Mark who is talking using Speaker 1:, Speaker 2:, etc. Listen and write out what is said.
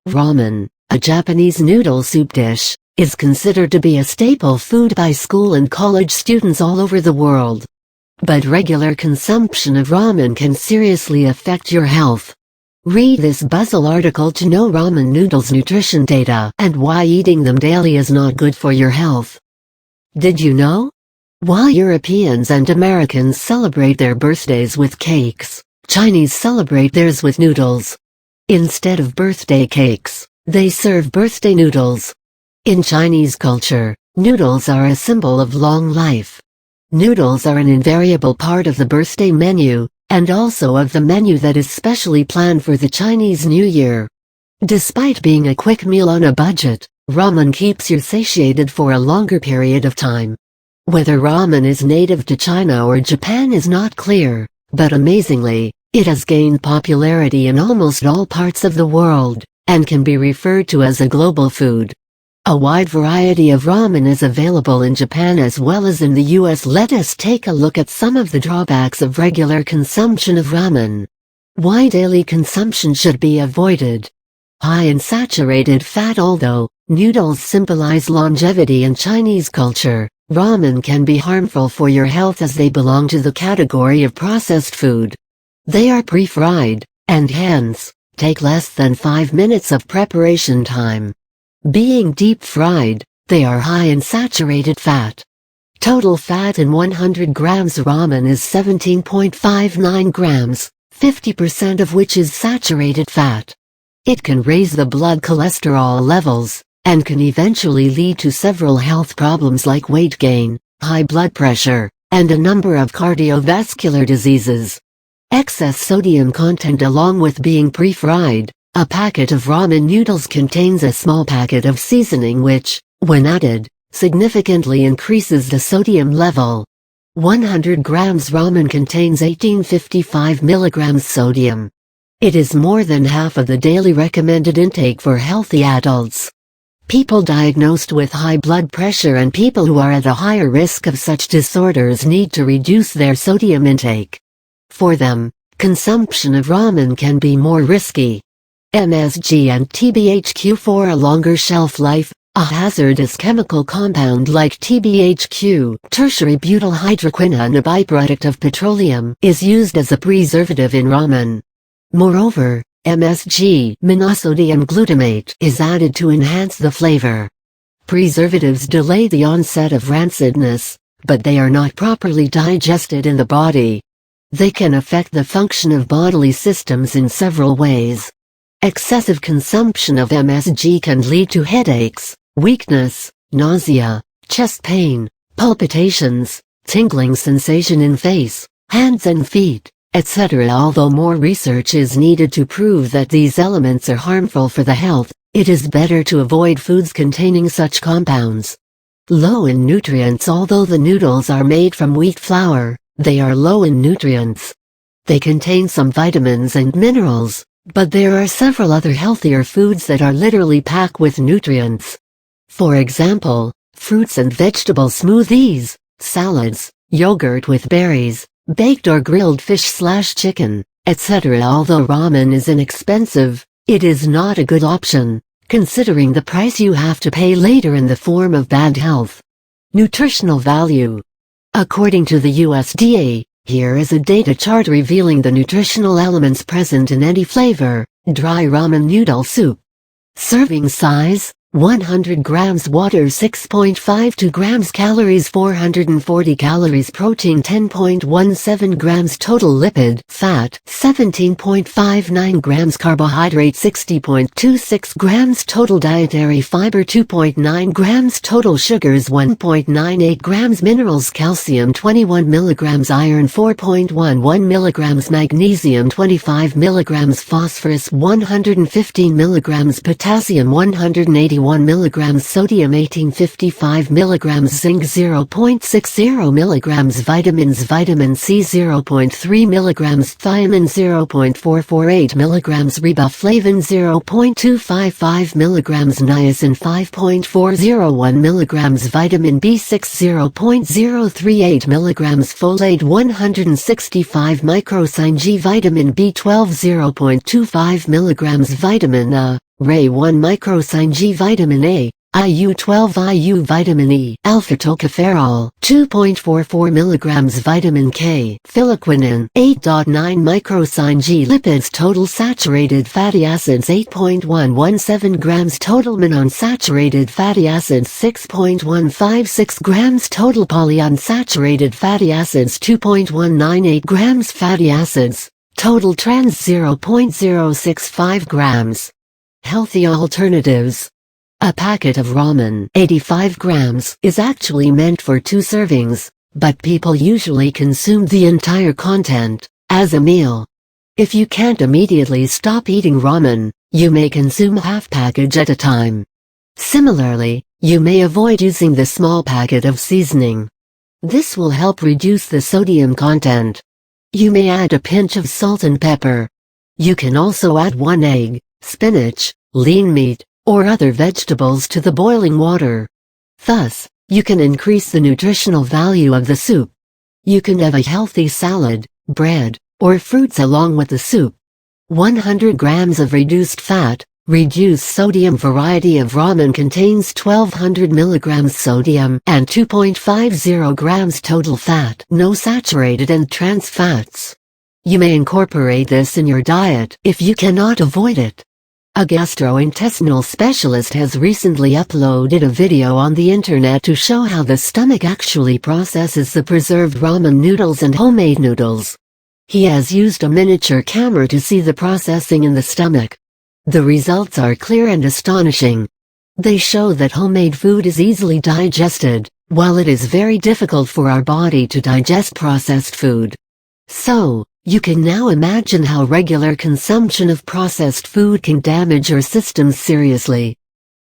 Speaker 1: Ramen, a Japanese noodle soup dish, is considered to be a staple food by school and college students all over the world. But regular consumption of ramen can seriously affect your health. Read this Bustle article to know ramen noodles nutrition data and why eating them daily is not good for your health. Did you know? While Europeans and Americans celebrate their birthdays with cakes, Chinese celebrate theirs with noodles. Instead of birthday cakes, they serve birthday noodles. In Chinese culture, noodles are a symbol of long life. Noodles are an invariable part of the birthday menu, and also of the menu that is specially planned for the Chinese New Year. Despite being a quick meal on a budget, ramen keeps you satiated for a longer period of time. Whether ramen is native to China or Japan is not clear, but amazingly, it has gained popularity in almost all parts of the world, and can be referred to as a global food. A wide variety of ramen is available in Japan as well as in the US. Let us take a look at some of the drawbacks of regular consumption of ramen. Why daily consumption should be avoided. High in saturated fat. Although noodles symbolize longevity in Chinese culture, ramen can be harmful for your health as they belong to the category of processed food. They are pre-fried, and hence, take less than 5 minutes of preparation time. Being deep-fried, they are high in saturated fat. Total fat in 100 grams ramen is 17.59 grams, 50% of which is saturated fat. It can raise the blood cholesterol levels, and can eventually lead to several health problems like weight gain, high blood pressure, and a number of cardiovascular diseases. Excess sodium content. Along with being pre-fried, a packet of ramen noodles contains a small packet of seasoning which, when added, significantly increases the sodium level. 100 grams ramen contains 1855 milligrams sodium. It is more than half of the daily recommended intake for healthy adults. People diagnosed with high blood pressure and people who are at a higher risk of such disorders need to reduce their sodium intake. For them, consumption of ramen can be more risky. Msg and Tbhq. For a longer shelf life, a hazardous chemical compound like Tbhq, tertiary butyl hydroquinone, a byproduct of petroleum, is used as a preservative in ramen. Moreover, Msg, monosodium glutamate, is added to enhance the flavor. Preservatives delay the onset of rancidness, but they are not properly digested in the body. They can affect the function of bodily systems in several ways. Excessive consumption of Msg can lead to headaches, weakness, nausea, chest pain, palpitations, tingling sensation in face, hands and feet, etc. Although more research is needed to prove that these elements are harmful for the health, it is better to avoid foods containing such compounds. Low in nutrients. Although the noodles are made from wheat flour, they are low in nutrients. They contain some vitamins and minerals, but there are several other healthier foods that are literally packed with nutrients. For example, fruits and vegetable smoothies, salads, yogurt with berries, baked or grilled fish/chicken, etc. Although ramen is inexpensive, it is not a good option, considering the price you have to pay later in the form of bad health. Nutritional value. According to the USDA, here is a data chart revealing the nutritional elements present in any flavor, dry ramen noodle soup. Serving size, 100 grams water, 6.52 grams calories, 440 calories protein, 10.17 grams total lipid fat, 17.59 grams carbohydrate, 60.26 grams total dietary fiber, 2.9 grams total sugars, 1.98 grams minerals, calcium 21 milligrams, iron 4.11 milligrams, magnesium 25 milligrams, phosphorus 115 milligrams, potassium 181 milligrams, sodium 1855 milligrams, zinc 0.60 milligrams, vitamins, vitamin C 0.3 milligrams, thiamine 0.448 milligrams, riboflavin 0.255 milligrams, niacin 5.401 milligrams, vitamin B6 0.038 milligrams, folate 165 microsyne G, vitamin B12 0.25 milligrams, vitamin A Ray 1 microsine G vitamin A, IU12 IU vitamin E, alpha-tocopherol, 2.44 mg vitamin K, phylloquinin, 8.9 microsine G lipids total saturated fatty acids 8.117 grams total monounsaturated fatty acids 6.156 grams total polyunsaturated fatty acids 2.198 grams fatty acids, total trans 0.065 grams. Healthy alternatives. A packet of ramen, 85 grams, is actually meant for 2 servings, but people usually consume the entire content as a meal. If you can't immediately stop eating ramen, you may consume half package at a time. Similarly, you may avoid using the small packet of seasoning. This will help reduce the sodium content. You may add a pinch of salt and pepper. You can also add 1 egg, spinach, lean meat, or other vegetables to the boiling water. Thus, you can increase the nutritional value of the soup. You can have a healthy salad, bread, or fruits along with the soup. 100 grams of reduced fat, reduced sodium variety of ramen contains 1200 milligrams sodium and 2.50 grams total fat. No saturated and trans fats. You may incorporate this in your diet if you cannot avoid it. A gastrointestinal specialist has recently uploaded a video on the internet to show how the stomach actually processes the preserved ramen noodles and homemade noodles. He has used a miniature camera to see the processing in the stomach. The results are clear and astonishing. They show that homemade food is easily digested, while it is very difficult for our body to digest processed food. So, you can now imagine how regular consumption of processed food can damage your systems seriously.